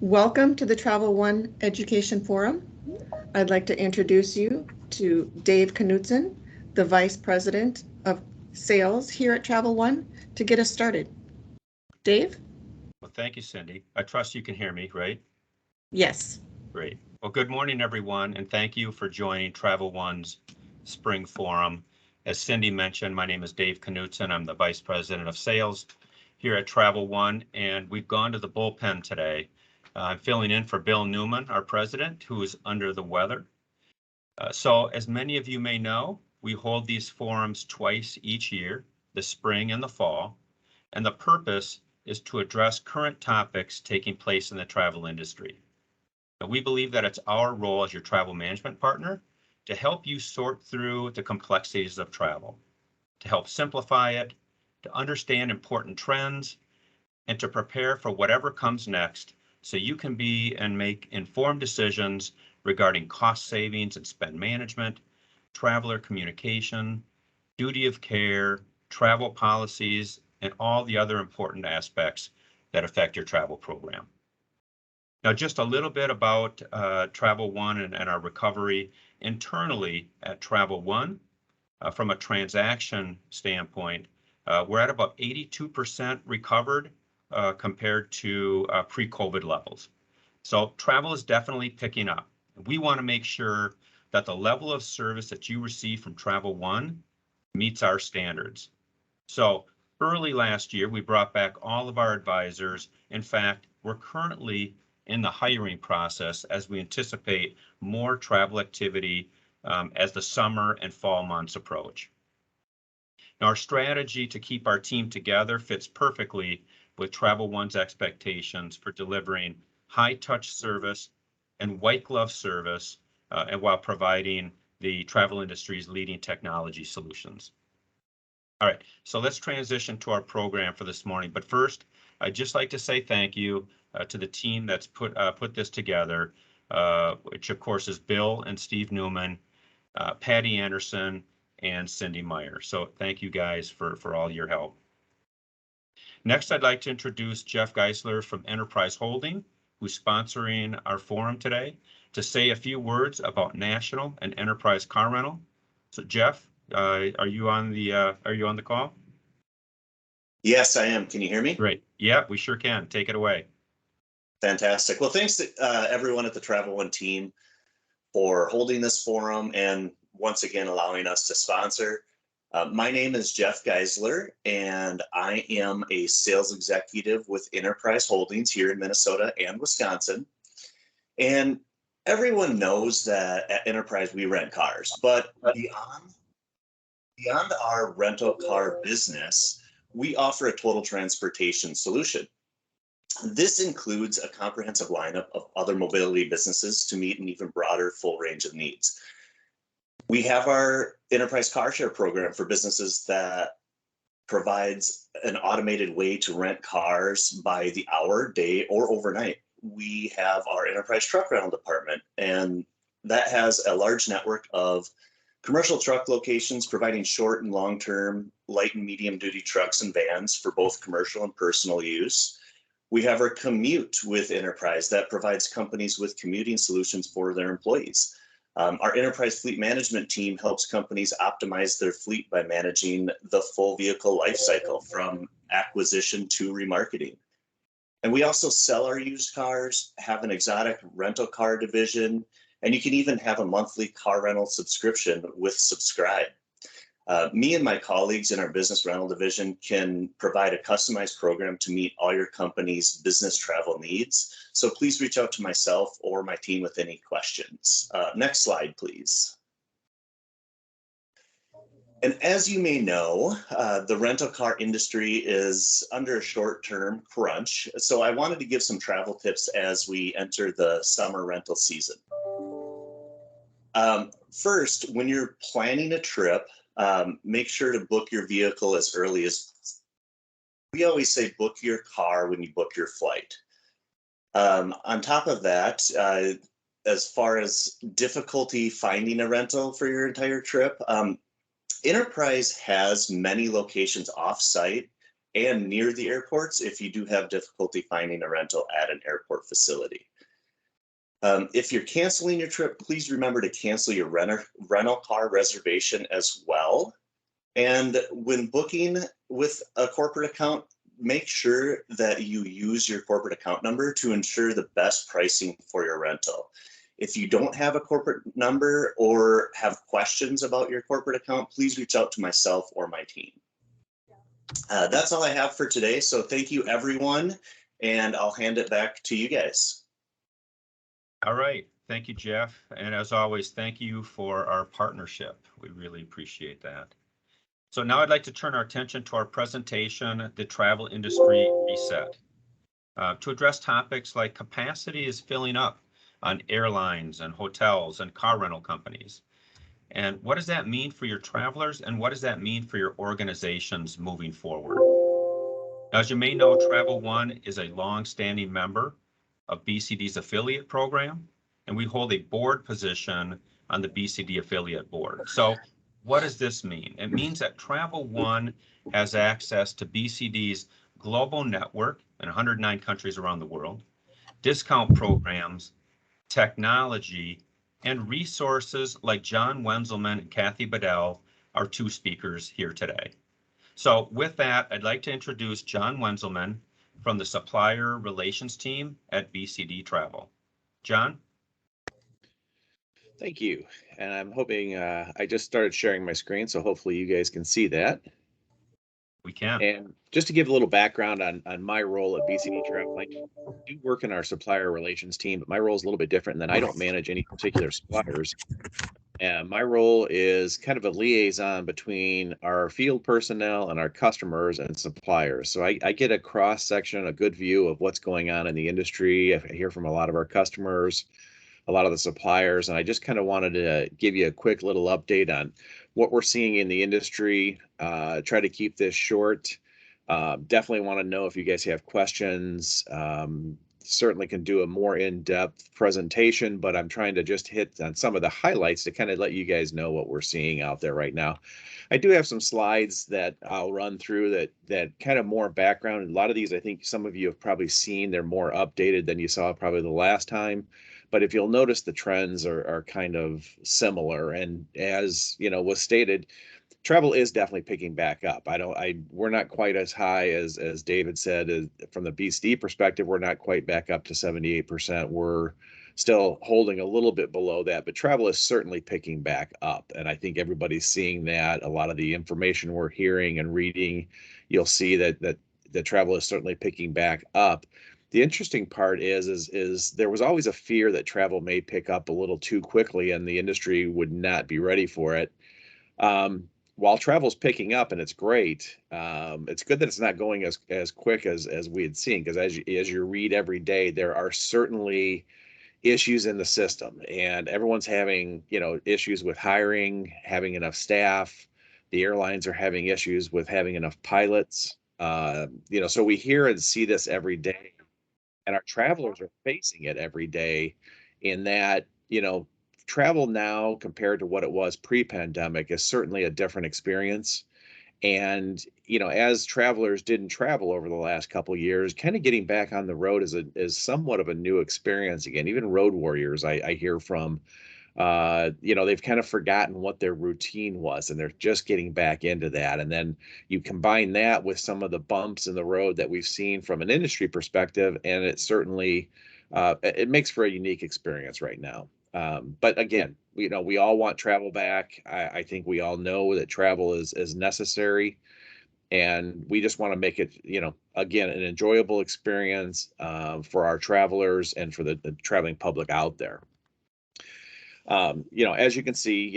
Welcome to the Travel One Education Forum. I'd like to introduce you to Dave Knutson, the Vice President of Sales here at Travel One, to get us started. Dave? Well, thank you, Cindy. I trust you can hear me, right? Yes. Great. Well, good morning, everyone, and thank you for joining Travel One's Spring Forum. As Cindy mentioned, my name is Dave Knutson. I'm the Vice President of Sales here at Travel One, and we've gone to the bullpen today. I'm filling in for Bill Newman, our president, who is under the weather. So as many of you may know, we hold these forums twice each year, the spring and the fall, and the purpose is to address current topics taking place in the travel industry. Now, we believe that it's our role as your travel management partner to help you sort through the complexities of travel, to help simplify it, to understand important trends, and to prepare for whatever comes next so you can be and make informed decisions regarding cost savings and spend management, traveler communication, duty of care, travel policies, and all the other important aspects that affect your travel program. Now, just a little bit about Travel One and our recovery internally at Travel One. From a transaction standpoint, we're at about 82% recovered compared to pre-COVID levels. So travel is definitely picking up. We want to make sure that the level of service that you receive from Travel One meets our standards. So early last year, we brought back all of our advisors. In fact, we're currently in the hiring process as we anticipate more travel activity as the summer and fall months approach. Now, our strategy to keep our team together fits perfectly with Travel One's expectations for delivering high touch service and white glove service and while providing the travel industry's leading technology solutions. All right, so let's transition to our program for this morning. But first, I'd just like to say thank you to the team that's put this together, which of course is Bill and Steve Newman, Patty Anderson, and Cindy Meyer. So thank you guys for all your help. Next, I'd like to introduce Jeff Geisler from Enterprise Holding, who's sponsoring our forum today, to say a few words about national and enterprise car rental. So Jeff, are you on the call? Yes, I am. Can you hear me? Great. Yeah, we sure can. Take it away. Fantastic. Well, thanks to everyone at the Travel One team for holding this forum and once again allowing us to sponsor. My name is Jeff Geisler, and I am a sales executive with Enterprise Holdings here in Minnesota and Wisconsin. And everyone knows that at Enterprise we rent cars, but beyond our rental car business, we offer a total transportation solution. This includes a comprehensive lineup of other mobility businesses to meet an even broader full range of needs. We have our Enterprise Car Share program for businesses that provides an automated way to rent cars by the hour, day, or overnight. We have our Enterprise Truck Rental department, and that has a large network of commercial truck locations providing short and long-term light and medium duty trucks and vans for both commercial and personal use. We have our Commute with Enterprise that provides companies with commuting solutions for their employees. Our Enterprise Fleet Management team helps companies optimize their fleet by managing the full vehicle life cycle from acquisition to remarketing. And we also sell our used cars, have an exotic rental car division, and you can even have a monthly car rental subscription with Subscribe. Me and my colleagues in our business rental division can provide a customized program to meet all your company's business travel needs. So please reach out to myself or my team with any questions. Next slide, please. And as you may know, the rental car industry is under a short-term crunch. So I wanted to give some travel tips as we enter the summer rental season. First, when you're planning a trip, make sure to book your vehicle as early as we always say, book your car when you book your flight. On top of that, as far as difficulty finding a rental for your entire trip, Enterprise has many locations off-site and near the airports if you do have difficulty finding a rental at an airport facility. If you're canceling your trip, please remember to cancel your rental car reservation as well. And when booking with a corporate account, make sure that you use your corporate account number to ensure the best pricing for your rental. If you don't have a corporate number or have questions about your corporate account, please reach out to myself or my team. That's all I have for today. So thank you, everyone, and I'll hand it back to you guys. All right. Thank you, Jeff. And as always, thank you for our partnership. We really appreciate that. So now I'd like to turn our attention to our presentation, The Travel Industry Reset, to address topics like capacity is filling up on airlines and hotels and car rental companies. And what does that mean for your travelers, and what does that mean for your organizations moving forward? Now, as you may know, Travel One is a long-standing member of BCD's affiliate program, and we hold a board position on the BCD affiliate board. So what does this mean? It means that Travel One has access to BCD's global network in 109 countries around the world, discount programs, technology, and resources like John Wenzelman and Kathy Bedell, our two speakers here today. So with that, I'd like to introduce John Wenzelman from the Supplier Relations Team at BCD Travel. John? Thank you. And I'm hoping, I just started sharing my screen, so hopefully you guys can see that. We can. And just to give a little background on my role at BCD Travel, I do work in our supplier relations team, but my role is a little bit different in that I don't manage any particular suppliers. And my role is kind of a liaison between our field personnel and our customers and suppliers. So I get a cross section, a good view of what's going on in the industry. I hear from a lot of our customers, a lot of the suppliers, and I just kind of wanted to give you a quick little update on what we're seeing in the industry. Try to keep this short. Definitely want to know if you guys have questions. Certainly can do a more in-depth presentation, but I'm trying to just hit on some of the highlights to kind of let you guys know what we're seeing out there right now. I do have some slides that I'll run through that kind of more background. A lot of these, I think some of you have probably seen. They're more updated than you saw probably the last time. But if you'll notice, the trends are kind of similar. And as you know, was stated, travel is definitely picking back up. We're not quite as high as David said. From the BCD perspective, we're not quite back up to 78%. We're still holding a little bit below that, but travel is certainly picking back up. And I think everybody's seeing that. A lot of the information we're hearing and reading, you'll see that the travel is certainly picking back up. The interesting part is there was always a fear that travel may pick up a little too quickly and the industry would not be ready for it. While travel's picking up and it's great, it's good that it's not going as quick as we had seen, because as you read every day, there are certainly issues in the system, and everyone's having issues with hiring, having enough staff. The airlines are having issues with having enough pilots. So we hear and see this every day. And our travelers are facing it every day in that, travel now compared to what it was pre-pandemic is certainly a different experience. And, as travelers didn't travel over the last couple of years, kind of getting back on the road is somewhat of a new experience again. Even road warriors, I hear from, they've kind of forgotten what their routine was, and they're just getting back into that. And then you combine that with some of the bumps in the road that we've seen from an industry perspective, and it certainly it makes for a unique experience right now. But again, we all want travel back. I think we all know that travel is necessary, and we just want to make it, again, an enjoyable experience for our travelers and for the traveling public out there. As you can see,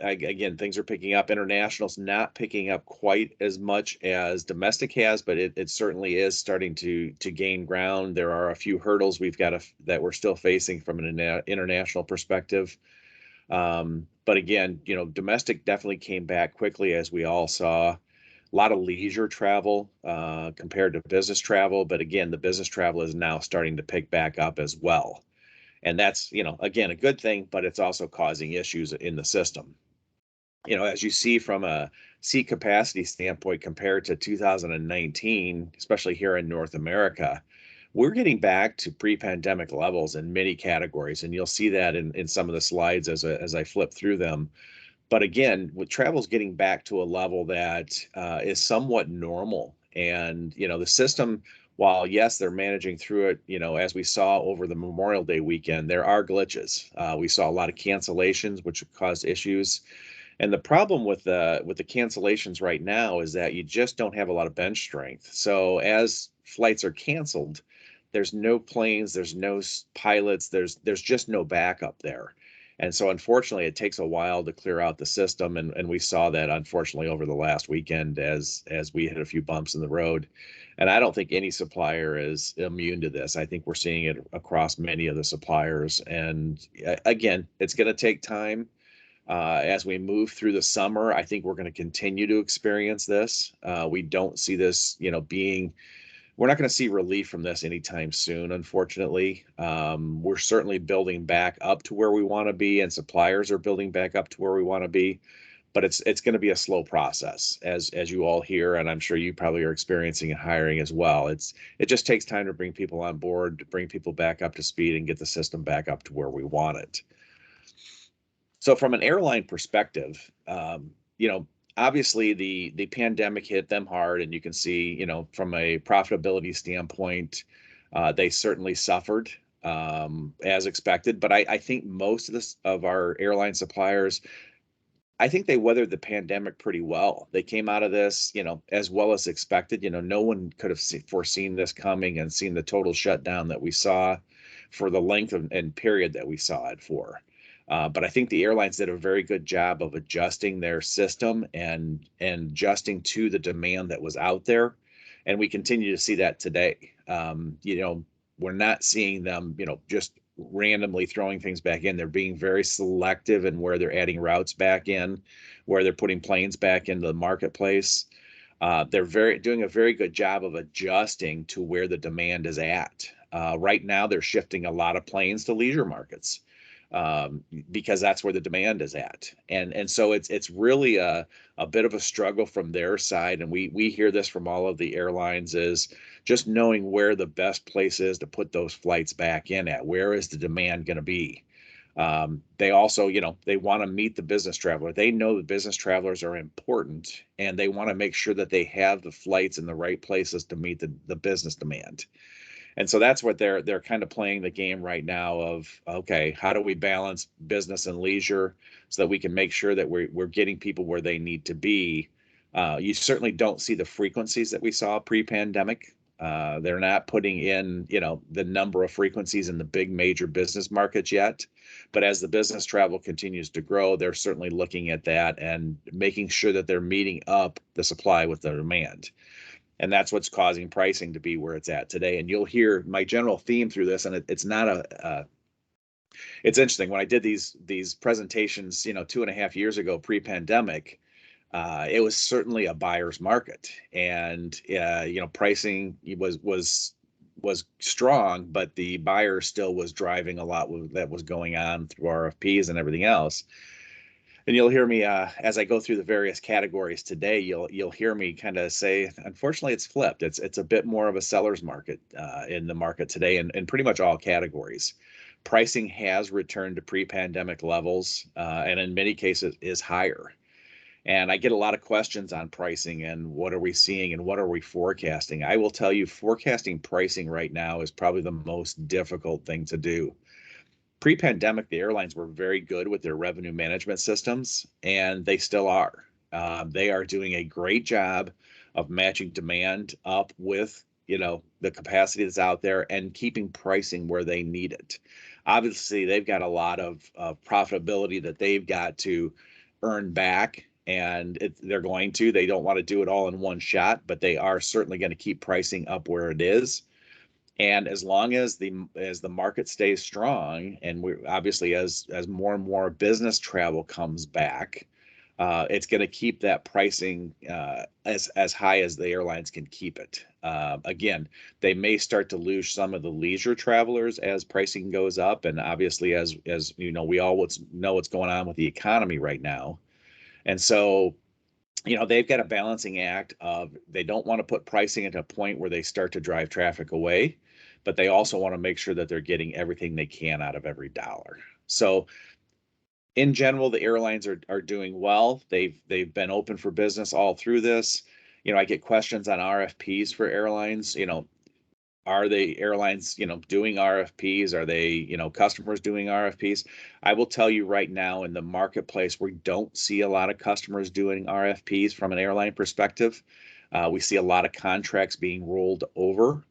again, things are picking up. International's not picking up quite as much as domestic has, but it certainly is starting to gain ground. There are a few hurdles that we're still facing from an international perspective. But again, domestic definitely came back quickly, as we all saw. A lot of leisure travel compared to business travel, but again, the business travel is now starting to pick back up as well. And that's, again, a good thing, but it's also causing issues in the system. as you see from a seat capacity standpoint compared to 2019, especially here in North America, we're getting back to pre-pandemic levels in many categories, and you'll see that in some of the slides as I flip through them. But again, with travel's getting back to a level that is somewhat normal, and the system, while yes, they're managing through it, as we saw over the Memorial Day weekend, there are glitches. We saw a lot of cancellations, which caused issues. And the problem with the cancellations right now is that you just don't have a lot of bench strength. So as flights are canceled, there's no planes, there's no pilots, there's just no backup there. And so unfortunately, it takes a while to clear out the system, and we saw that unfortunately over the last weekend as we hit a few bumps in the road. And I don't think any supplier is immune to this. I think we're seeing it across many of the suppliers. And again, it's going to take time. As we move through the summer, I think we're going to continue to experience this. We don't see this, we're not going to see relief from this anytime soon, unfortunately. We're certainly building back up to where we want to be, and suppliers are building back up to where we want to be. But it's going to be a slow process, as you all hear, and I'm sure you probably are experiencing and hiring as well. It just takes time to bring people on board, to bring people back up to speed, and get the system back up to where we want it. So from an airline perspective, obviously the pandemic hit them hard, and you can see, from a profitability standpoint, they certainly suffered as expected. But I think most of our airline suppliers, I think they weathered the pandemic pretty well. They came out of this, as well as expected. No one could have foreseen this coming and seen the total shutdown that we saw for the length and period that we saw it for. But I think the airlines did a very good job of adjusting their system and adjusting to the demand that was out there. And we continue to see that today. We're not seeing them, just randomly throwing things back in. They're being very selective in where they're adding routes back in, where they're putting planes back into the marketplace. They're doing a very good job of adjusting to where the demand is at. Right now, they're shifting a lot of planes to leisure markets. Because that's where the demand is at. And so it's really a bit of a struggle from their side. And we hear this from all of the airlines, is just knowing where the best place is to put those flights back in at. Where is the demand going to be? They also, they want to meet the business traveler. They know the business travelers are important, and they want to make sure that they have the flights in the right places to meet the business demand. And so that's what they're kind of playing the game right now of, okay, how do we balance business and leisure so that we can make sure that we're getting people where they need to be. You certainly don't see the frequencies that we saw pre-pandemic. They're not putting in, the number of frequencies in the big major business markets yet. But as the business travel continues to grow, they're certainly looking at that and making sure that they're meeting up the supply with the demand. And that's what's causing pricing to be where it's at today. And you'll hear my general theme through this, and it's not it's interesting. When I did these presentations, 2.5 years ago, pre-pandemic, it was certainly a buyer's market, and pricing was strong, but the buyer still was driving a lot that was going on through RFPs and everything else. And you'll hear me as I go through the various categories today. You'll hear me kind of say, unfortunately, it's flipped. It's a bit more of a seller's market in the market today, in pretty much all categories. Pricing has returned to pre-pandemic levels, and in many cases is higher. And I get a lot of questions on pricing and what are we seeing and what are we forecasting. I will tell you, forecasting pricing right now is probably the most difficult thing to do. Pre-pandemic, the airlines were very good with their revenue management systems, and they still are. They are doing a great job of matching demand up with, the capacity that's out there and keeping pricing where they need it. Obviously, they've got a lot of profitability that they've got to earn back, and they're going to. They don't want to do it all in one shot, but they are certainly going to keep pricing up where it is. And as long as the market stays strong, and we obviously as more and more business travel comes back, it's going to keep that pricing as high as the airlines can keep it. Again, they may start to lose some of the leisure travelers as pricing goes up, and obviously as we all know what's going on with the economy right now. And so, they've got a balancing act of they don't want to put pricing at a point where they start to drive traffic away, but they also want to make sure that they're getting everything they can out of every dollar. So in general, the airlines are doing well. They've been open for business all through this. I get questions on RFPs for airlines. Are the airlines, doing RFPs? Are they, customers doing RFPs? I will tell you right now in the marketplace, we don't see a lot of customers doing RFPs from an airline perspective. We see a lot of contracts being rolled over.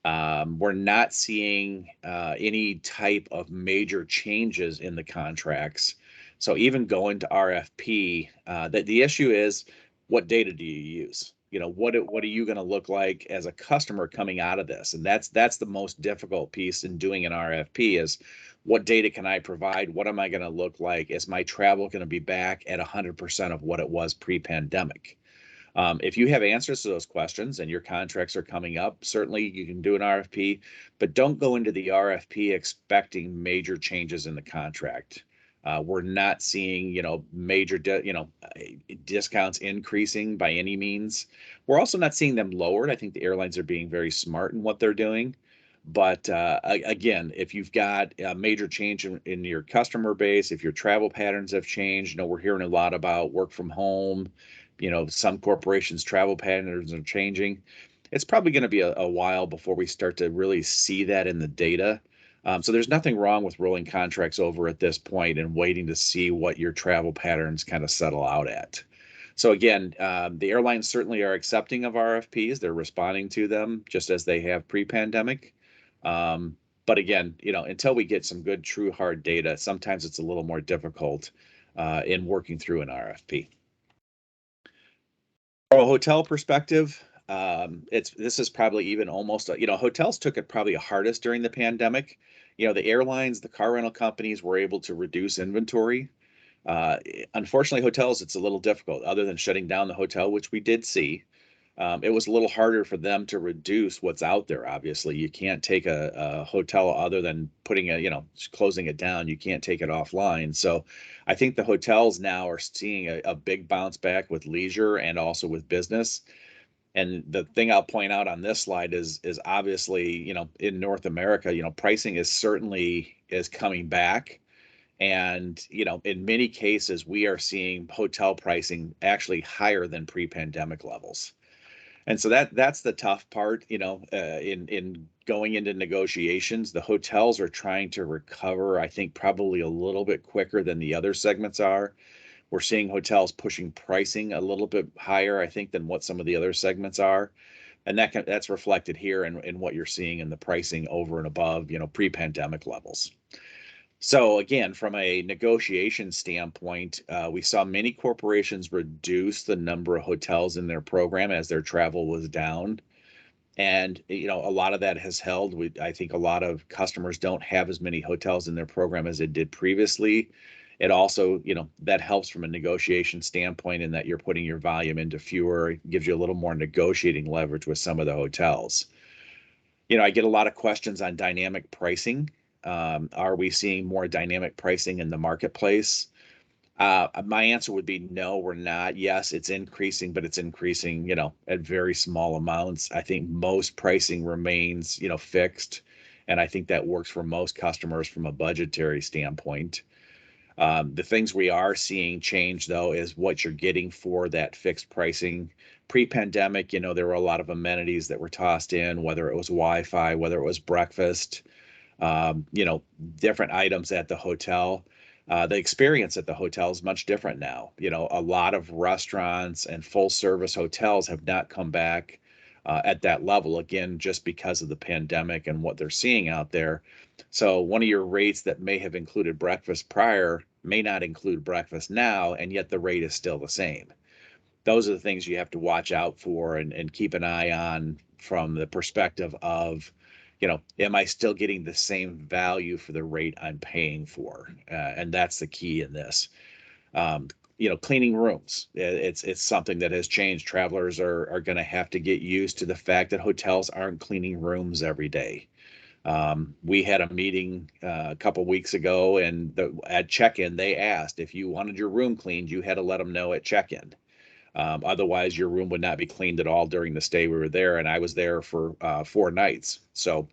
We're not seeing any type of major changes in the contracts. So even going to RFP, the issue is, what data do you use? What are you going to look like as a customer coming out of this? And that's the most difficult piece in doing an RFP is, what data can I provide? What am I going to look like? Is my travel going to be back at 100% of what it was pre-pandemic? If you have answers to those questions and your contracts are coming up, certainly you can do an RFP, but don't go into the RFP expecting major changes in the contract. We're not seeing, major, discounts increasing by any means. We're also not seeing them lowered. I think the airlines are being very smart in what they're doing. But again, if you've got a major change in your customer base, if your travel patterns have changed, we're hearing a lot about work from home. Some corporations' travel patterns are changing. It's probably going to be a while before we start to really see that in the data. So there's nothing wrong with rolling contracts over at this point and waiting to see what your travel patterns kind of settle out at. So again, the airlines certainly are accepting of RFPs. They're responding to them just as they have pre-pandemic. But again, until we get some good, true, hard data, sometimes it's a little more difficult in working through an RFP. From a hotel perspective, this is probably even almost, hotels took it probably hardest during the pandemic. The airlines, the car rental companies were able to reduce inventory. Unfortunately, hotels, it's a little difficult. Other than shutting down the hotel, which we did see, it was a little harder for them to reduce what's out there. Obviously, you can't take a hotel other than closing it down. You can't take it offline. So I think the hotels now are seeing a big bounce back with leisure and also with business. And the thing I'll point out on this slide is obviously, in North America, pricing is coming back. And, in many cases, we are seeing hotel pricing actually higher than pre-pandemic levels. And so that's the tough part, in going into negotiations. The hotels are trying to recover, I think, probably a little bit quicker than the other segments are. We're seeing hotels pushing pricing a little bit higher, I think, than what some of the other segments are. And that's reflected here in what you're seeing in the pricing over and above, pre-pandemic levels. So again, from a negotiation standpoint, we saw many corporations reduce the number of hotels in their program as their travel was down. And, a lot of that has held. I think a lot of customers don't have as many hotels in their program as it did previously. It also, that helps from a negotiation standpoint in that you're putting your volume into fewer, it gives you a little more negotiating leverage with some of the hotels. I get a lot of questions on dynamic pricing. Are we seeing more dynamic pricing in the marketplace? My answer would be no, we're not. Yes, it's increasing, but it's increasing, at very small amounts. I think most pricing remains, fixed. And I think that works for most customers from a budgetary standpoint. The things we are seeing change, though, is what you're getting for that fixed pricing. Pre-pandemic, there were a lot of amenities that were tossed in, whether it was Wi-Fi, whether it was breakfast, different items at the hotel. The experience at the hotel is much different now. A lot of restaurants and full service hotels have not come back at that level, again, just because of the pandemic and what they're seeing out there. So one of your rates that may have included breakfast prior may not include breakfast now, and yet the rate is still the same. Those are the things you have to watch out for and keep an eye on from the perspective of, am I still getting the same value for the rate I'm paying for? And that's the key in this. Cleaning rooms. It's something that has changed. Travelers are going to have to get used to the fact that hotels aren't cleaning rooms every day. We had a meeting a couple weeks ago, and at check-in, they asked if you wanted your room cleaned, you had to let them know at check-in. Otherwise, your room would not be cleaned at all during the stay we were there, and I was there for 4 nights. So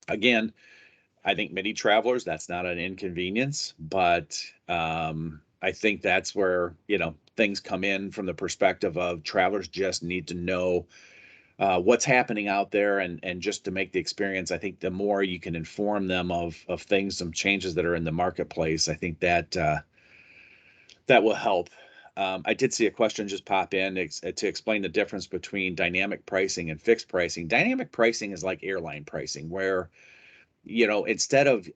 again, I think many travelers, that's not an inconvenience, but I think that's where, things come in from the perspective of travelers just need to know what's happening out there, and just to make the experience. I think the more you can inform them of things, some changes that are in the marketplace, I think that that will help. I did see a question just pop in to explain the difference between dynamic pricing and fixed pricing. Dynamic pricing is like airline pricing, where instead of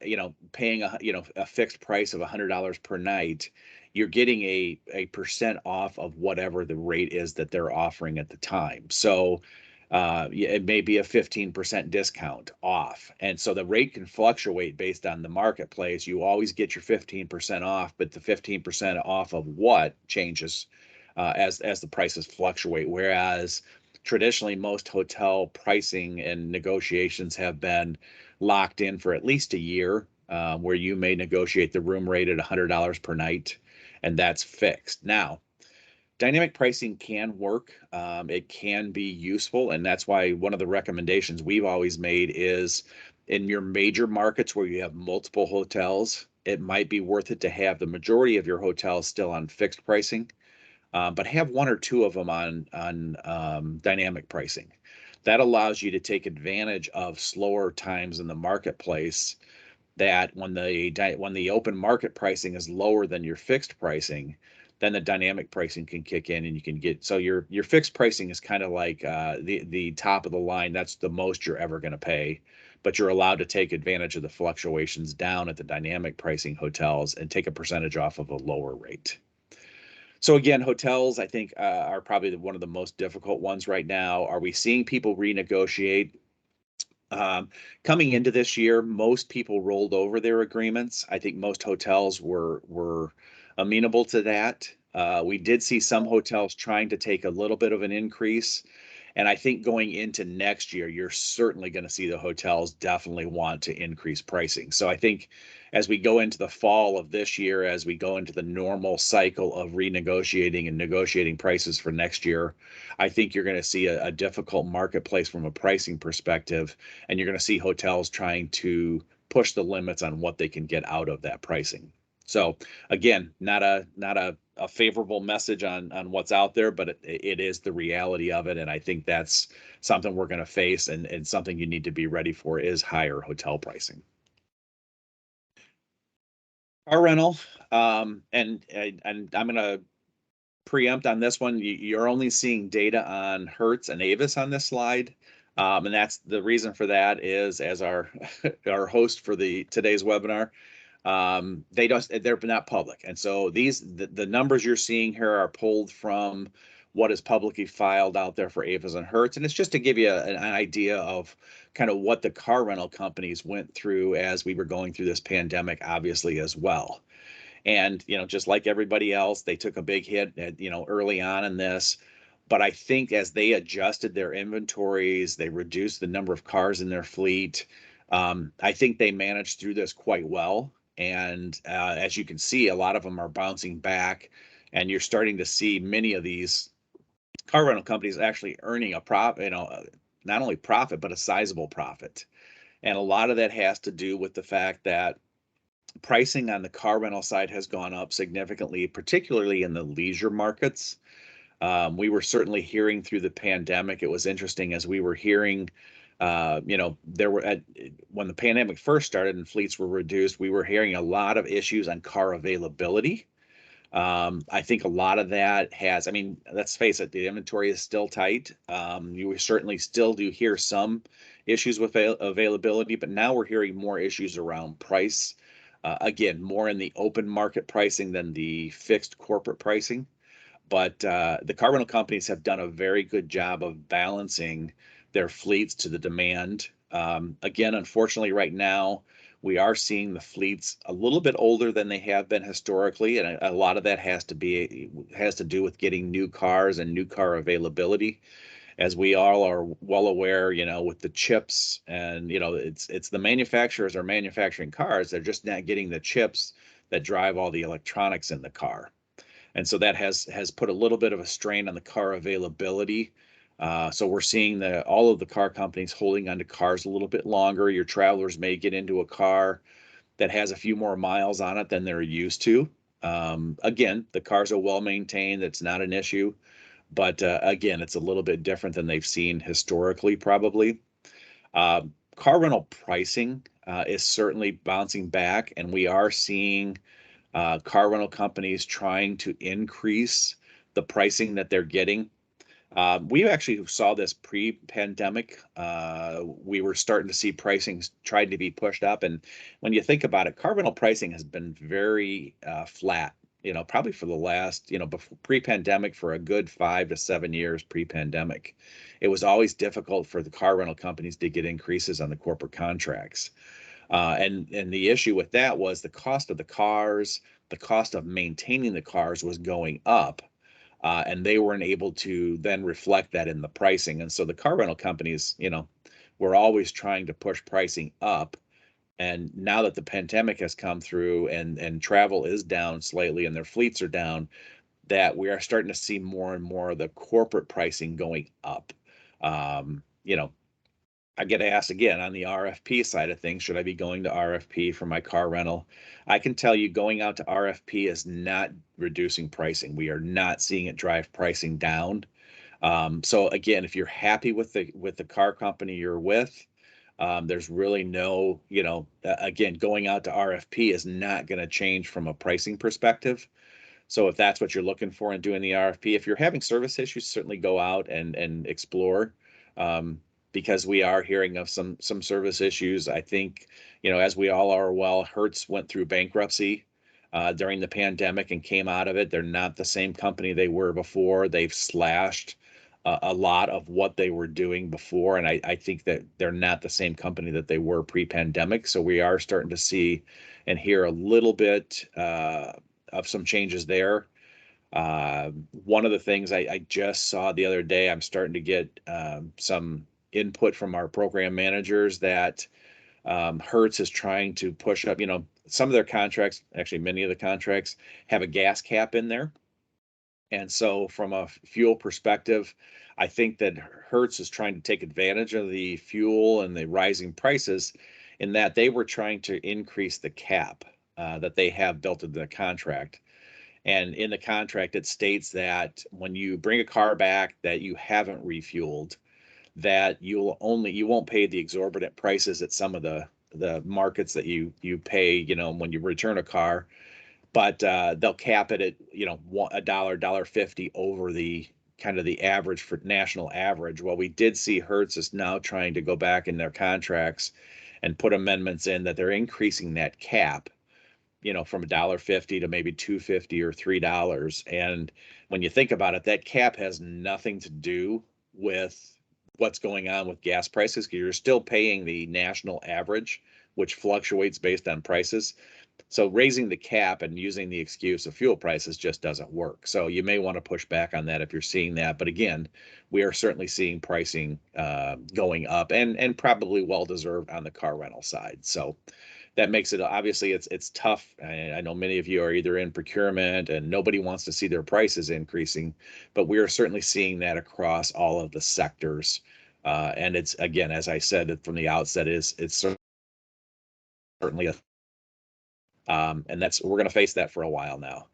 paying a fixed price of $100 per night, you're getting a percent off of whatever the rate is that they're offering at the time. So it may be a 15% discount off, and so the rate can fluctuate based on the marketplace. You always get your 15% off, but the 15% off of what changes as the prices fluctuate. Whereas traditionally, most hotel pricing and negotiations have been locked in for at least a year, where you may negotiate the room rate at $100 per night, and that's fixed. Now, dynamic pricing can work. It can be useful, and that's why one of the recommendations we've always made is in your major markets where you have multiple hotels, it might be worth it to have the majority of your hotels still on fixed pricing, but have 1 or 2 of them on dynamic pricing. That allows you to take advantage of slower times in the marketplace, that when the open market pricing is lower than your fixed pricing, then the dynamic pricing can kick in, and you can get, so your fixed pricing is kind of like the top of the line. That's the most you're ever going to pay, but you're allowed to take advantage of the fluctuations down at the dynamic pricing hotels and take a percentage off of a lower rate. So again, hotels, I think, are probably one of the most difficult ones right now. Are we seeing people renegotiate? Coming into this year, most people rolled over their agreements. I think most hotels were amenable to that. We did see some hotels trying to take a little bit of an increase. And I think going into next year, you're certainly going to see the hotels definitely want to increase pricing. So I think as we go into the fall of this year, as we go into the normal cycle of renegotiating and negotiating prices for next year, I think you're going to see a difficult marketplace from a pricing perspective, and you're going to see hotels trying to push the limits on what they can get out of that pricing. So again, not a favorable message on what's out there, but it is the reality of it. And I think that's something we're going to face, and something you need to be ready for is higher hotel pricing. Car rental, and I'm going to preempt on this one. You're only seeing data on Hertz and Avis on this slide. And that's the reason for that is, as our host for today's webinar, they're not public. And so the numbers you're seeing here are pulled from what is publicly filed out there for Avis and Hertz. And it's just to give you an idea of kind of what the car rental companies went through as we were going through this pandemic, obviously, as well. And, just like everybody else, they took a big hit early on in this. But I think as they adjusted their inventories, they reduced the number of cars in their fleet. I think they managed through this quite well. And as you can see, a lot of them are bouncing back, and you're starting to see many of these car rental companies actually earning a profit, not only profit, but a sizable profit. And a lot of that has to do with the fact that pricing on the car rental side has gone up significantly, particularly in the leisure markets. We were certainly hearing through the pandemic. It was interesting as we were hearing, there were when the pandemic first started and fleets were reduced, we were hearing a lot of issues on car availability. I think a lot of that let's face it, the inventory is still tight. You certainly still do hear some issues with availability, but now we're hearing more issues around price. Again, more in the open market pricing than the fixed corporate pricing. But the car rental companies have done a very good job of balancing their fleets to the demand. Again, unfortunately, right now, we are seeing the fleets a little bit older than they have been historically, and a lot of that has to do with getting new cars and new car availability. as we all are well aware, with the chips and, it's the manufacturers are manufacturing cars. They're just not getting the chips that drive all the electronics in the car. And so that has put a little bit of a strain on the car availability. So we're seeing all of the car companies holding onto cars a little bit longer. Your travelers may get into a car that has a few more miles on it than they're used to. Again, the cars are well maintained. It's not an issue. But again, it's a little bit different than they've seen historically, probably. Car rental pricing is certainly bouncing back, and we are seeing car rental companies trying to increase the pricing that they're getting. We actually saw this pre-pandemic. We were starting to see pricing tried to be pushed up. And when you think about it, car rental pricing has been very flat, probably for the last, before pre-pandemic, for a good 5 to 7 years pre-pandemic. It was always difficult for the car rental companies to get increases on the corporate contracts. And the issue with that was the cost of the cars, the cost of maintaining the cars was going up. And they weren't able to then reflect that in the pricing. And so the car rental companies, were always trying to push pricing up. And now that the pandemic has come through and travel is down slightly and their fleets are down, that we are starting to see more and more of the corporate pricing going up. I get asked again on the RFP side of things, should I be going to RFP for my car rental? I can tell you going out to RFP is not reducing pricing. We are not seeing it drive pricing down. So again, if you're happy with the car company you're with, there's really no, again, going out to RFP is not going to change from a pricing perspective. So if that's what you're looking for in doing the RFP, if you're having service issues, certainly go out and explore. Because we are hearing of some service issues. I think, as we all are well, Hertz went through bankruptcy during the pandemic and came out of it. They're not the same company they were before. They've slashed a lot of what they were doing before. And I think that they're not the same company that they were pre-pandemic. So we are starting to see and hear a little bit of some changes there. One of the things I just saw the other day, I'm starting to get some input from our program managers that Hertz is trying to push up. Some of their contracts, actually many of the contracts, have a gas cap in there. And so from a fuel perspective, I think that Hertz is trying to take advantage of the fuel and the rising prices in that they were trying to increase the cap that they have built into the contract. And in the contract, it states that when you bring a car back that you haven't refueled, that you won't pay the exorbitant prices at some of the markets that you pay, when you return a car, but they'll cap it at, $1.50 over the kind of the average for national average. Well, we did see Hertz is now trying to go back in their contracts and put amendments in that they're increasing that cap, from $1.50 to maybe $2.50 or $3. And when you think about it, that cap has nothing to do with what's going on with gas prices, because you're still paying the national average, which fluctuates based on prices. So raising the cap and using the excuse of fuel prices just doesn't work. So you may want to push back on that if you're seeing that. But again, we are certainly seeing pricing going up and probably well-deserved on the car rental side. So that makes it, obviously it's tough. I know many of you are either in procurement and nobody wants to see their prices increasing, but we are certainly seeing that across all of the sectors. And it's, again, as I said from the outset, it's certainly and we're going to face that for a while now.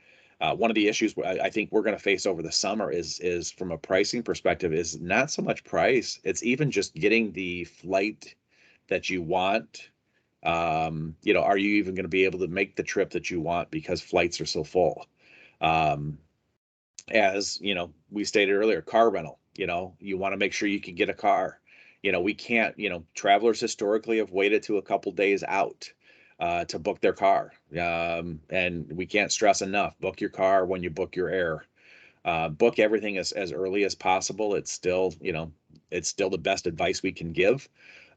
One of the issues I think we're going to face over the summer is from a pricing perspective is not so much price. It's even just getting the flight that you want. Are you even going to be able to make the trip that you want because flights are so full? As we stated earlier, car rental, you want to make sure you can get a car. We can't, travelers historically have waited to a couple days out to book their car. And we can't stress enough, book your car when you book your air. Book everything as early as possible. It's still the best advice we can give.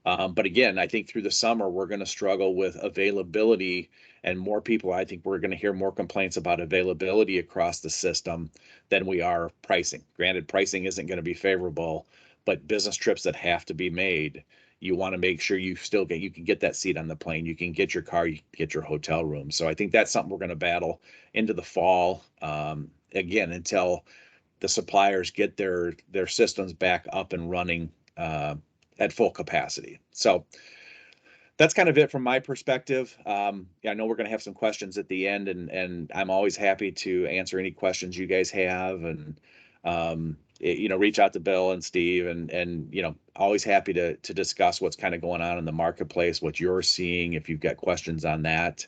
But again, I think through the summer, we're going to struggle with availability, and more people, I think we're going to hear more complaints about availability across the system than we are pricing. Granted, pricing isn't going to be favorable, but business trips that have to be made, you want to make sure you can get that seat on the plane, you can get your car, you can get your hotel room. So I think that's something we're going to battle into the fall, again, until the suppliers get their systems back up and running at full capacity. So that's kind of it from my perspective. Yeah, I know we're going to have some questions at the end, and I'm always happy to answer any questions you guys have, and reach out to Bill and Steve, and always happy to discuss what's kind of going on in the marketplace, what you're seeing, if you've got questions on that.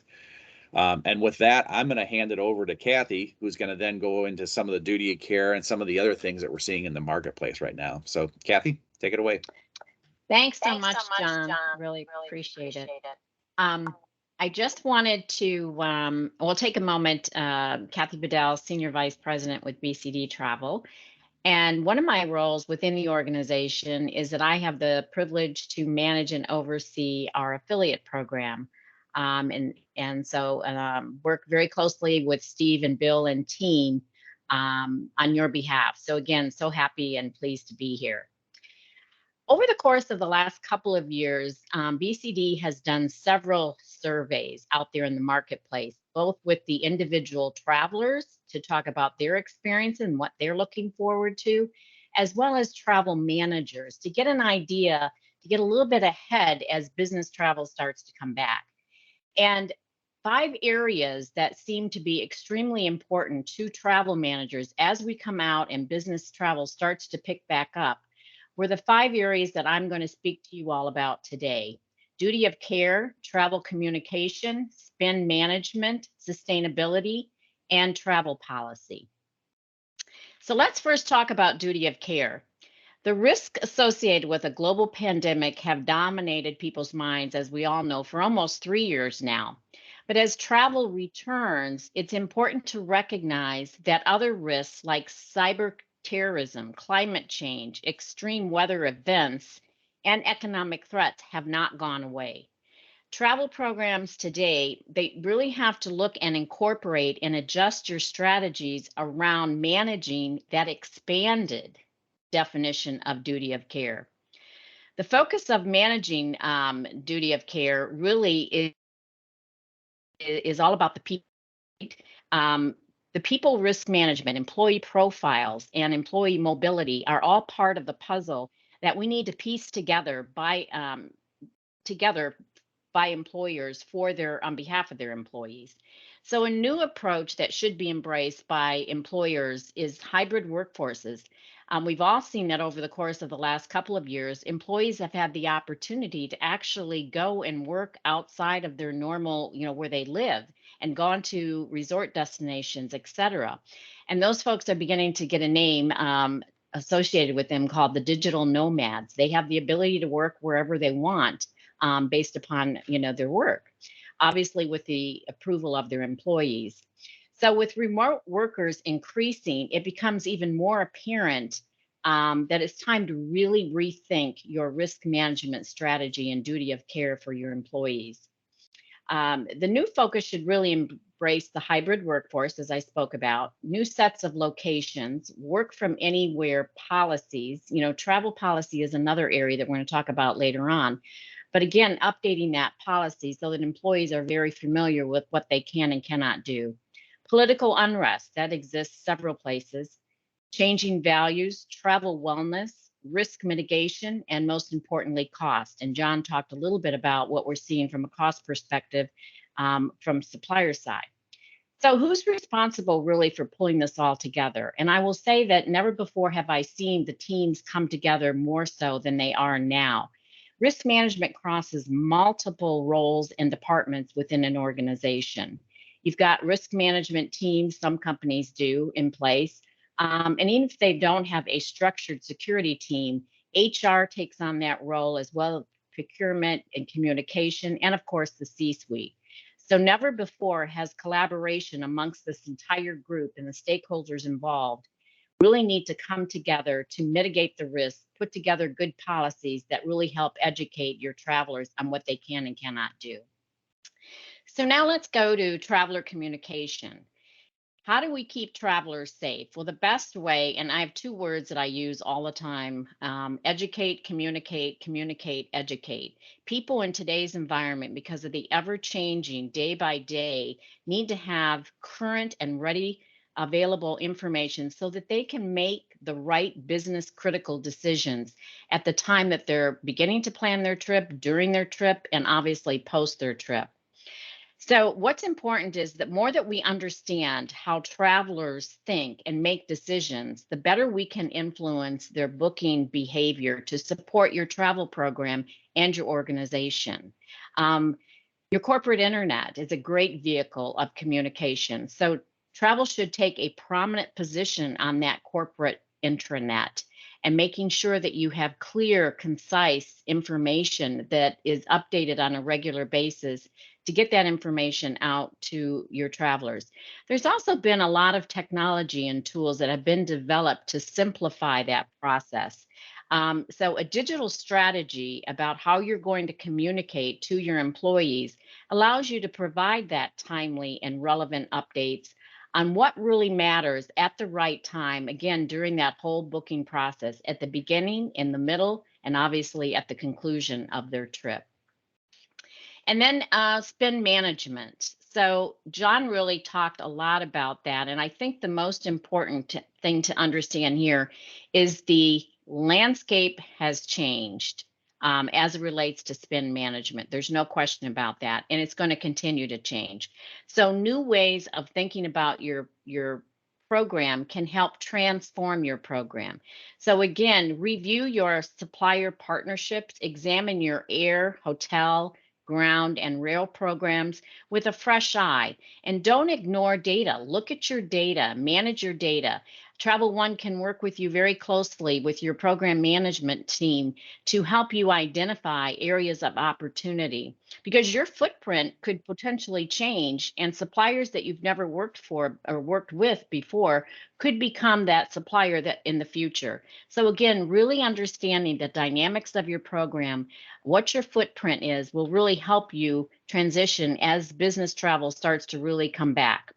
And with that, I'm going to hand it over to Kathy, who's going to then go into some of the duty of care and some of the other things that we're seeing in the marketplace right now. So Kathy, take it away. Thanks so much, John. Really appreciate it. I just wanted to, we'll take a moment. Kathy Bedell, Senior Vice President with BCD Travel. And one of my roles within the organization is that I have the privilege to manage and oversee our affiliate program. So work very closely with Steve and Bill and team on your behalf. So again, so happy and pleased to be here. Over the course of the last couple of years, BCD has done several surveys out there in the marketplace, both with the individual travelers to talk about their experience and what they're looking forward to, as well as travel managers to get an idea, to get a little bit ahead as business travel starts to come back. And 5 areas that seem to be extremely important to travel managers as we come out and business travel starts to pick back up were the 5 areas that I'm going to speak to you all about today: duty of care, travel communication, spend management, sustainability, and travel policy. So let's first talk about duty of care. The risks associated with a global pandemic have dominated people's minds, as we all know, for almost 3 years now. But as travel returns, it's important to recognize that other risks like cyber terrorism, climate change, extreme weather events, and economic threats have not gone away. Travel programs today, they really have to look and incorporate and adjust your strategies around managing that expanded definition of duty of care. The focus of managing duty of care really is all about the people. The people risk management, employee profiles, and employee mobility are all part of the puzzle that we need to piece together by employers on behalf of their employees. So a new approach that should be embraced by employers is hybrid workforces. We've all seen that over the course of the last couple of years, employees have had the opportunity to actually go and work outside of their normal, where they live, and gone to resort destinations, et cetera. And those folks are beginning to get a name associated with them called the digital nomads. They have the ability to work wherever they want based upon, their work, obviously with the approval of their employees. So with remote workers increasing, it becomes even more apparent that it's time to really rethink your risk management strategy and duty of care for your employees. The new focus should really embrace the hybrid workforce, as I spoke about, new sets of locations, work from anywhere policies. Travel policy is another area that we're going to talk about later on. But again, updating that policy so that employees are very familiar with what they can and cannot do. Political unrest, that exists several places. Changing values, travel wellness, risk mitigation, and most importantly, cost. And John talked a little bit about what we're seeing from a cost perspective from supplier side. So who's responsible really for pulling this all together? And I will say that never before have I seen the teams come together more so than they are now. Risk management crosses multiple roles and departments within an organization. You've got risk management teams, some companies do, in place. And even if they don't have a structured security team, HR takes on that role, as well as procurement and communication, and of course the C-suite. So never before has collaboration amongst this entire group and the stakeholders involved really need to come together to mitigate the risk, put together good policies that really help educate your travelers on what they can and cannot do. So now let's go to traveler communication. How do we keep travelers safe? Well, the best way, and I have two words that I use all the time, educate, communicate, communicate, educate. People in today's environment, because of the ever changing day by day, need to have current and ready available information so that they can make the right business critical decisions at the time that they're beginning to plan their trip, during their trip, and obviously post their trip. So, what's important is that more that we understand how travelers think and make decisions, the better we can influence their booking behavior to support your travel program and your organization. Um, your corporate internet is a great vehicle of communication. So, travel should take a prominent position on that corporate intranet and making sure that you have clear, concise information that is updated on a regular basis to get that information out to your travelers. There's also been a lot of technology and tools that have been developed to simplify that process. So, a digital strategy about how you're going to communicate to your employees allows you to provide that timely and relevant updates on what really matters at the right time, again, during that whole booking process, at the beginning, in the middle, and obviously at the conclusion of their trip. And then spend management. So, John really talked a lot about that. And I think the most important thing to understand here is the landscape has changed as it relates to spend management. There's no question about that. And it's going to continue to change. So, new ways of thinking about your program can help transform your program. So, again, review your supplier partnerships, examine your air, hotel, ground, and rail programs with a fresh eye. And don't ignore data. Look at your data, manage your data. Travel One can work with you very closely with your program management team to help you identify areas of opportunity because your footprint could potentially change, and suppliers that you've never worked for or worked with before could become that supplier that in the future. So again, really understanding the dynamics of your program, what your footprint is, will really help you transition as business travel starts to really come back.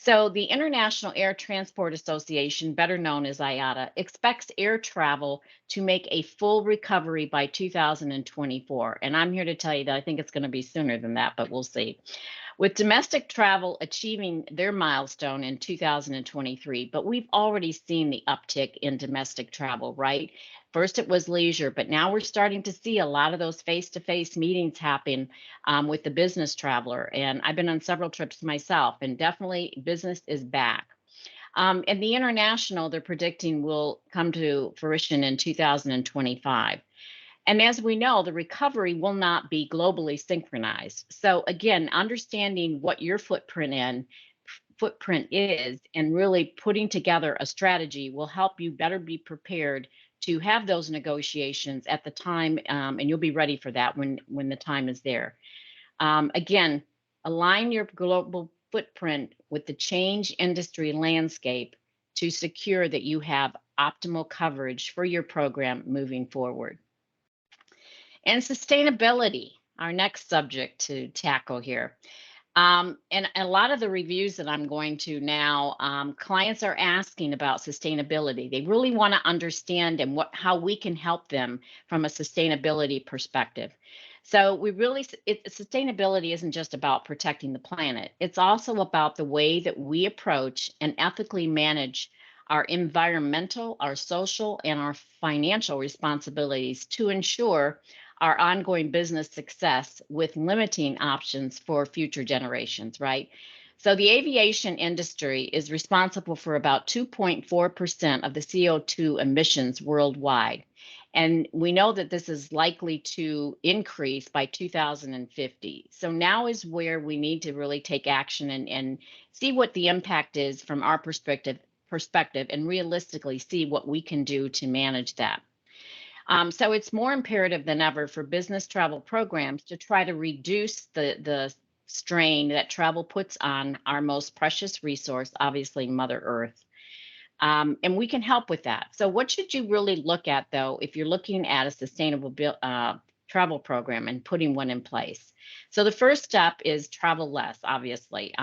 So, the International Air Transport Association, better known as IATA, expects air travel to make a full recovery by 2024. And I'm here to tell you that I think it's going to be sooner than that, but we'll see. With domestic travel achieving their milestone in 2023, but we've already seen the uptick in domestic travel, right? First, it was leisure, but now we're starting to see a lot of those face to face meetings happen with the business traveler. And I've been on several trips myself, and definitely business is back. And the international, they're predicting will come to fruition in 2025. And as we know, the recovery will not be globally synchronized. So again, understanding what your footprint is and really putting together a strategy will help you better be prepared to have those negotiations at the time, and you'll be ready for that when the time is there. Again, align your global footprint with the change industry landscape to secure that you have optimal coverage for your program moving forward. And sustainability, our next subject to tackle here. And a lot of the reviews that I'm going to now, clients are asking about sustainability. They really want to understand and how we can help them from a sustainability perspective. So sustainability isn't just about protecting the planet. It's also about the way that we approach and ethically manage our environmental, our social, and our financial responsibilities to ensure our ongoing business success with limiting options for future generations, right? So the aviation industry is responsible for about 2.4% of the CO2 emissions worldwide. And we know that this is likely to increase by 2050. So now is where we need to really take action and see what the impact is from our perspective and realistically see what we can do to manage that. So it's more imperative than ever for business travel programs to try to reduce the strain that travel puts on our most precious resource, obviously Mother Earth. And we can help with that. So what should you really look at, though, if you're looking at a sustainable travel program and putting one in place? So the first step is travel less, obviously.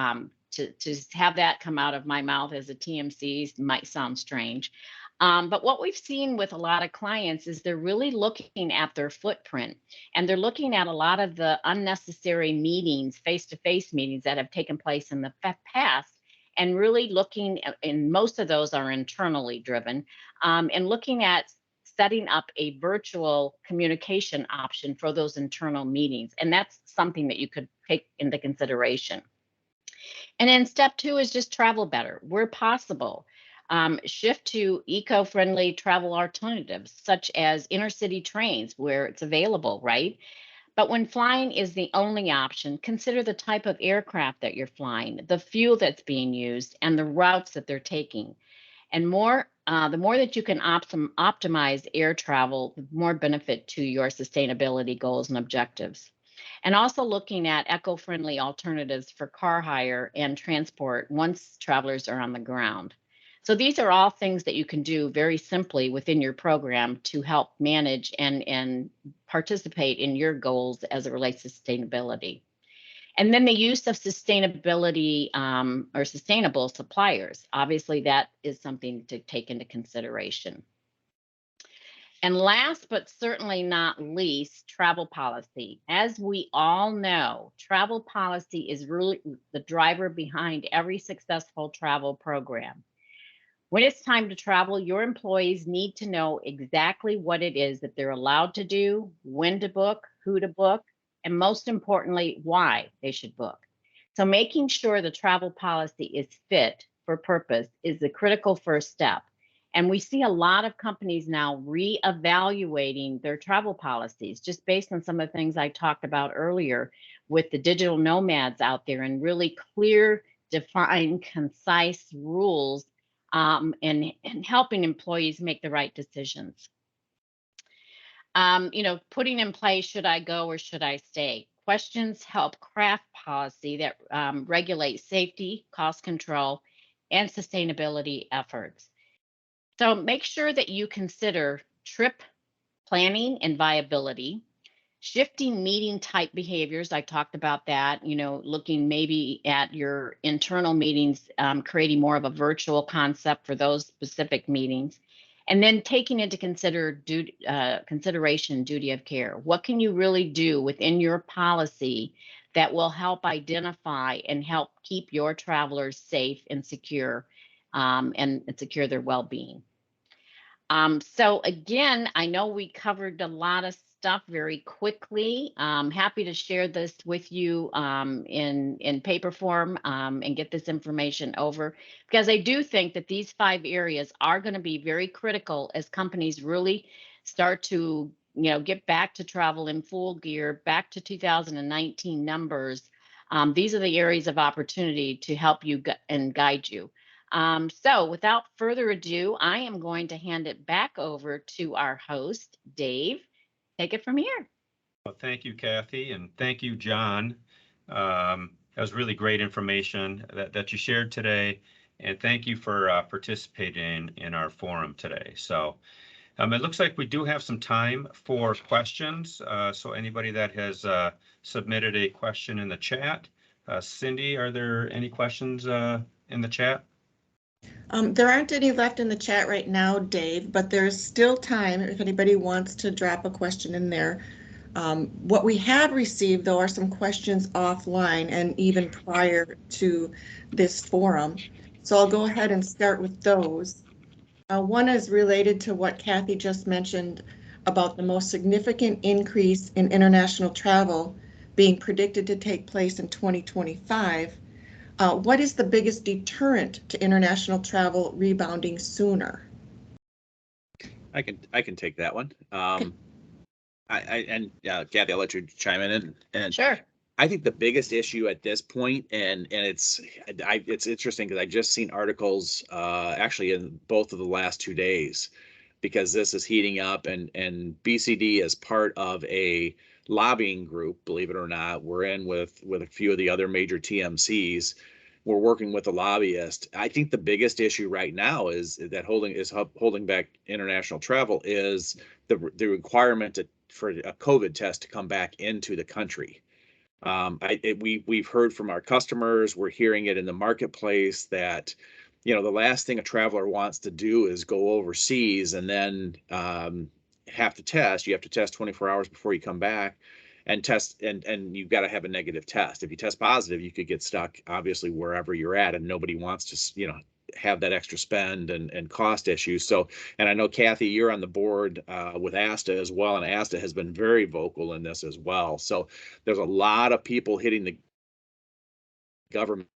to have that come out of my mouth as a TMC might sound strange. But what we've seen with a lot of clients is they're really looking at their footprint, and they're looking at a lot of the unnecessary meetings, face-to-face meetings that have taken place in the past, and really looking and most of those are internally driven, and looking at setting up a virtual communication option for those internal meetings. And that's something that you could take into consideration. And then step 2 is just travel better where possible. Shift to eco-friendly travel alternatives, such as inner-city trains where it's available, right? But when flying is the only option, consider the type of aircraft that you're flying, the fuel that's being used, and the routes that they're taking. And the more that you can optimize air travel, the more benefit to your sustainability goals and objectives. And also looking at eco-friendly alternatives for car hire and transport once travelers are on the ground. So these are all things that you can do very simply within your program to help manage and participate in your goals as it relates to sustainability. And then the use of sustainability or sustainable suppliers. Obviously, that is something to take into consideration. And last but certainly not least, travel policy. As we all know, travel policy is really the driver behind every successful travel program. When it's time to travel, your employees need to know exactly what it is that they're allowed to do, when to book, who to book, and most importantly, why they should book. So making sure the travel policy is fit for purpose is the critical first step. And we see a lot of companies now reevaluating their travel policies just based on some of the things I talked about earlier with the digital nomads out there and really clear, defined, concise rules and helping employees make the right decisions. Putting in place, should I go or should I stay? Questions help craft policy that regulates safety, cost control, and sustainability efforts. So make sure that you consider trip planning and viability, shifting meeting type behaviors. I talked about that, looking maybe at your internal meetings, creating more of a virtual concept for those specific meetings. And then taking into consideration duty of care. What can you really do within your policy that will help identify and help keep your travelers safe and secure and secure their well-being? So again, I know we covered a lot of stuff very quickly. Happy to share this with you in paper form and get this information over, because I do think that these 5 areas are going to be very critical as companies really start to get back to travel in full gear, back to 2019 numbers. These are the areas of opportunity to help you and guide you. So without further ado, I am going to hand it back over to our host, Dave. Take it from here. Well, thank you, Kathy, and thank you, John. That was really great information that you shared today, and thank you for participating in our forum today. So it looks like we do have some time for questions. So anybody that has submitted a question in the chat, Cindy, are there any questions in the chat? There aren't any left in the chat right now, Dave, but there's still time if anybody wants to drop a question in there. What we have received, though, are some questions offline and even prior to this forum. So I'll go ahead and start with those. One is related to what Kathy just mentioned about the most significant increase in international travel being predicted to take place in 2025. What is the biggest deterrent to international travel rebounding sooner? I can take that one. Okay. Kathy, I'll let you chime in. And Sure. I think the biggest issue at this point, and it's interesting because I just seen articles actually in both of the last 2 days, because this is heating up, and BCD as part of a lobbying group, believe it or not, we're in with a few of the other major TMCs. We're working with a lobbyist. I think the biggest issue right now is that holding back international travel is the requirement for a COVID test to come back into the country. We've heard from our customers, we're hearing it in the marketplace that, the last thing a traveler wants to do is go overseas and then have to test. You have to test 24 hours before you come back and test, and you've got to have a negative test. If you test positive, you could get stuck obviously wherever you're at, and nobody wants to, have that extra spend and cost issues. So, and I know Kathy, you're on the board with ASTA as well, and ASTA has been very vocal in this as well. So there's a lot of people hitting the government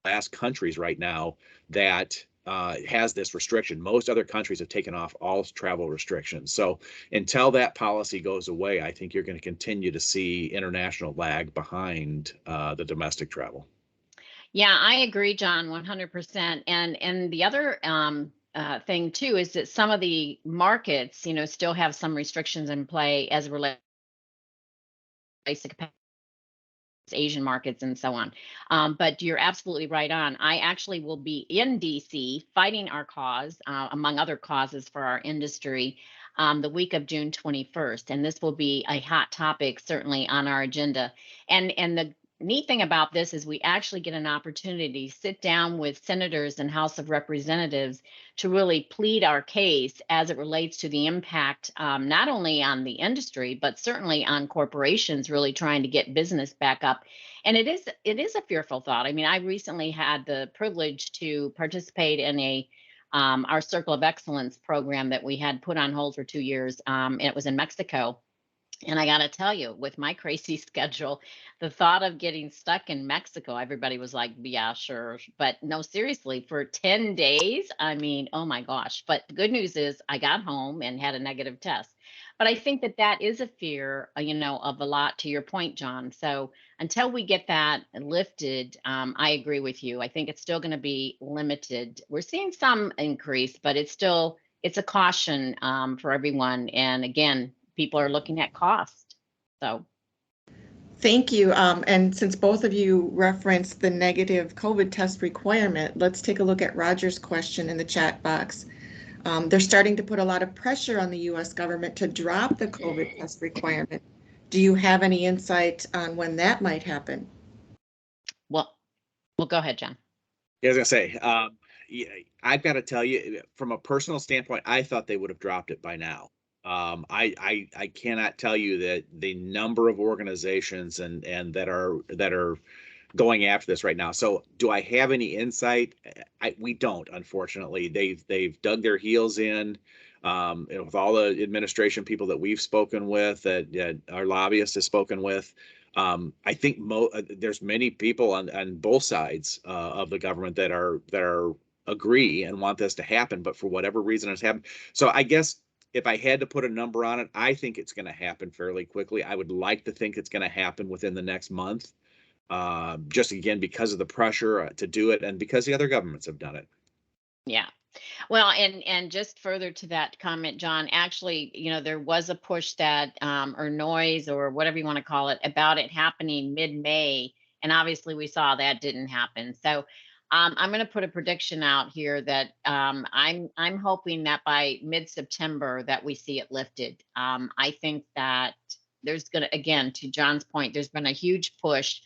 last countries right now that has this restriction. Most other countries have taken off all travel restrictions. So until that policy goes away, I think you're going to continue to see international lag behind the domestic travel. Yeah, I agree, John, 100%. And the other thing too is that some of the markets, still have some restrictions in play as it relates to capacity, Asian markets and so on. But you're absolutely right on. I actually will be in DC fighting our cause, among other causes for our industry, the week of June 21st. And this will be a hot topic, certainly on our agenda. And the neat thing about this is we actually get an opportunity to sit down with senators and House of Representatives to really plead our case as it relates to the impact, not only on the industry, but certainly on corporations really trying to get business back up. And it is a fearful thought. I mean, I recently had the privilege to participate in our Circle of Excellence program that we had put on hold for 2 years. And it was in Mexico. And I got to tell you, with my crazy schedule, the thought of getting stuck in Mexico, everybody was like, yeah, sure. But no, seriously, for 10 days, I mean, oh my gosh. But the good news is I got home and had a negative test. But I think that is a fear, of a lot, to your point, John. So until we get that lifted, I agree with you. I think it's still going to be limited. We're seeing some increase, but it's a caution for everyone. And again, people are looking at cost. So thank you. And since both of you referenced the negative COVID test requirement, let's take a look at Roger's question in the chat box. They're starting to put a lot of pressure on the US government to drop the COVID test requirement. Do you have any insight on when that might happen? Well, go ahead, John. Yeah, I was gonna say, I've got to tell you, from a personal standpoint, I thought they would have dropped it by now. I cannot tell you that the number of organizations and that are going after this right now. So do I have any insight? We don't, unfortunately. They've dug their heels in, with all the administration people that we've spoken with, that our lobbyist has spoken with. I think there's many people on both sides of the government that are agree and want this to happen, but for whatever reason it's happened. So I guess if I had to put a number on it, I think it's going to happen fairly quickly. I would like to think it's going to happen within the next month, just again because of the pressure to do it and because the other governments have done it. Yeah. Well, and just further to that comment, John, actually, there was a push that, or noise or whatever you want to call it, about it happening mid-May. And obviously we saw that didn't happen. So I'm going to put a prediction out here that I'm hoping that by mid-September that we see it lifted. I think that there's going to, again, to John's point, there's been a huge push.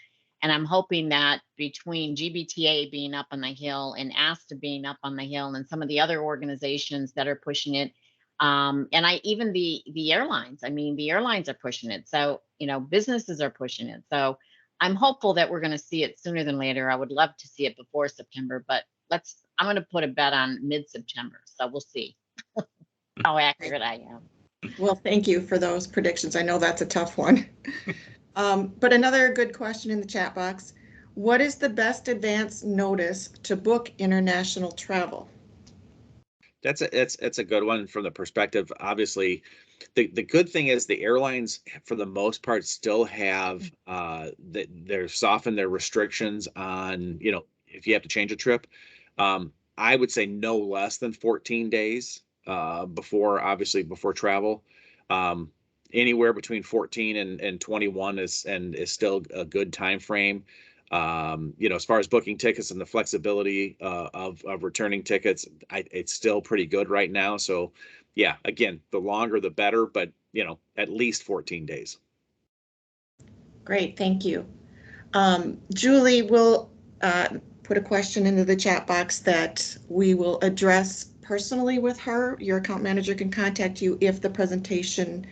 And I'm hoping that between GBTA being up on the Hill and ASTA being up on the Hill and some of the other organizations that are pushing it, and even the airlines, the airlines are pushing it. So, businesses are pushing it. So I'm hopeful that we're going to see it sooner than later. I would love to see it before September, but I'm going to put a bet on mid-September. So we'll see how accurate I am. Well, thank you for those predictions. I know that's a tough one. But another good question in the chat box. What is the best advance notice to book international travel? That's a good one from the perspective. Obviously, the good thing is the airlines, for the most part, still have they're softened their restrictions on, if you have to change a trip. I would say no less than 14 days before travel. Anywhere between 14 and 21 is still a good time frame. As far as booking tickets and the flexibility of returning tickets, it's still pretty good right now. So yeah, again, the longer the better, but at least 14 days. Great, thank you. Julie will put a question into the chat box that we will address personally with her. Your account manager can contact you if the presentation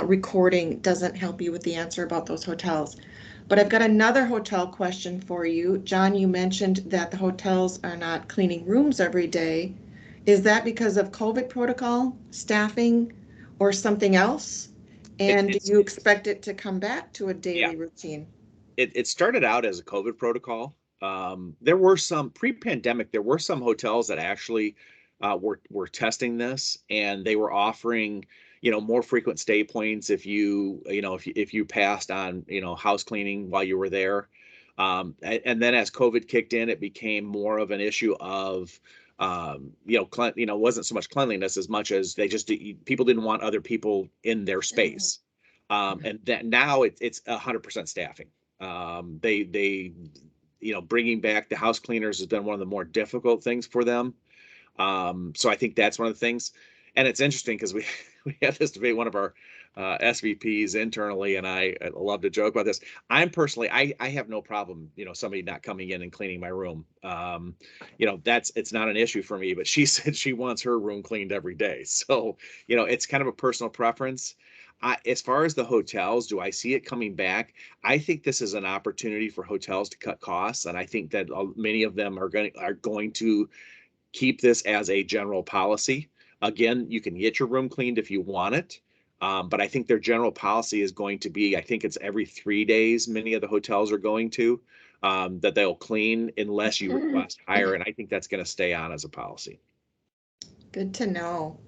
recording doesn't help you with the answer about those hotels. But I've got another hotel question for you. John, you mentioned that the hotels are not cleaning rooms every day. Is that because of COVID protocol, staffing, or something else? And do you expect it to come back to a daily routine? It started out as a COVID protocol. There were some pre-pandemic, there were some hotels that actually were testing this, and they were offering, more frequent stay points if you passed on, house cleaning while you were there. And then as COVID kicked in, it became more of an issue of it wasn't so much cleanliness as much as people didn't want other people in their space. And that now it's 100% staffing. Bringing back the house cleaners has been one of the more difficult things for them. So I think that's one of the things. And it's interesting because we had this debate, one of our SVPs internally, and I love to joke about this. I have no problem, somebody not coming in and cleaning my room. It's not an issue for me, but she said she wants her room cleaned every day. So, it's kind of a personal preference. As far as the hotels, do I see it coming back? I think this is an opportunity for hotels to cut costs, and I think that many of them are going to keep this as a general policy. Again, you can get your room cleaned if you want it, but I think their general policy is going to be, I think it's every 3 days, many of the hotels are going to, that they'll clean unless you request higher, and I think that's going to stay on as a policy. Good to know.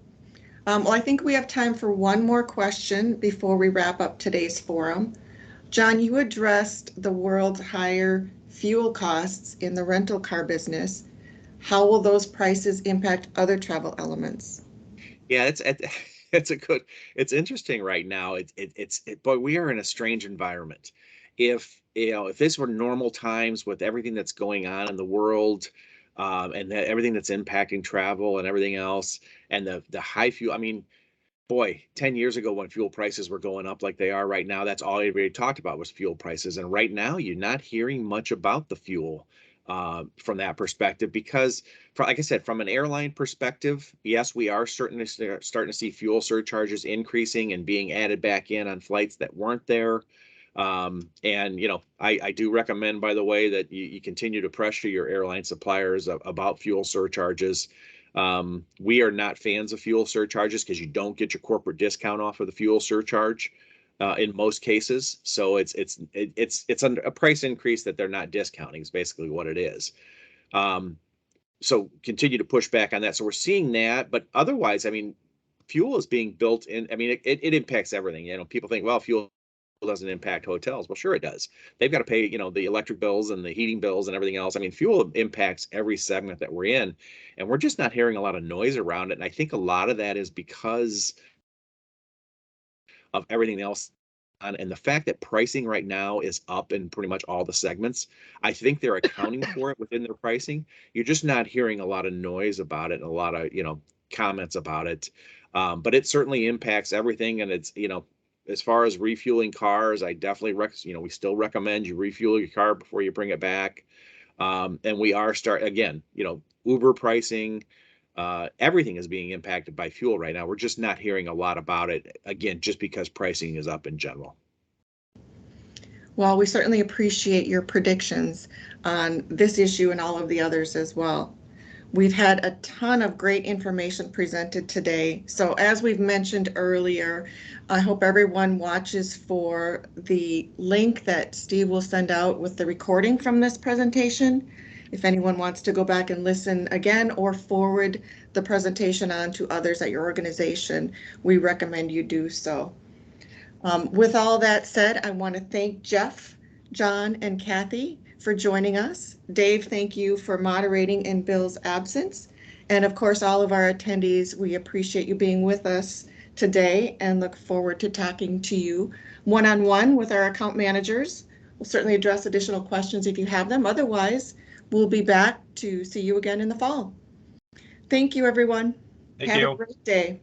Well, I think we have time for one more question before we wrap up today's forum. John, you addressed the world's higher fuel costs in the rental car business. How will those prices impact other travel elements? Yeah, it's interesting right now. But we are in a strange environment. If this were normal times with everything that's going on in the world, and everything that's impacting travel and everything else, and the high fuel. I mean, boy, 10 years ago when fuel prices were going up like they are right now, that's all everybody talked about was fuel prices. And right now, you're not hearing much about the fuel from that perspective because, like I said, from an airline perspective, yes, we are starting to see fuel surcharges increasing and being added back in on flights that weren't there. I do recommend, by the way, that you continue to pressure your airline suppliers about fuel surcharges. We are not fans of fuel surcharges because you don't get your corporate discount off of the fuel surcharge in most cases. So it's a price increase that they're not discounting is basically what it is. So continue to push back on that. So we're seeing that, but otherwise, I mean, fuel is being built in. I mean, it impacts everything. People think, well, fuel doesn't impact hotels. Well, sure it does. They've got to pay, the electric bills and the heating bills and everything else. I mean, fuel impacts every segment that we're in, and we're just not hearing a lot of noise around it. And I think a lot of that is because of everything else and the fact that pricing right now is up in pretty much all the segments. I think they're accounting for it within their pricing. You're just not hearing a lot of noise about it and a lot of, comments about it. But it certainly impacts everything. And it's, as far as refueling cars, I definitely we still recommend you refuel your car before you bring it back. And we are Uber pricing, everything is being impacted by fuel right now. We're just not hearing a lot about it, again, just because pricing is up in general. Well, we certainly appreciate your predictions on this issue and all of the others as well. We've had a ton of great information presented today. So as we've mentioned earlier, I hope everyone watches for the link that Steve will send out with the recording from this presentation. If anyone wants to go back and listen again or forward the presentation on to others at your organization, we recommend you do so. With all that said, I want to thank Jeff, John, and Kathy for joining us. Dave, thank you for moderating in Bill's absence. And of course, all of our attendees, we appreciate you being with us today and look forward to talking to you one-on-one with our account managers. We'll certainly address additional questions if you have them. Otherwise, we'll be back to see you again in the fall. Thank you, everyone. Thank you. Have a great day.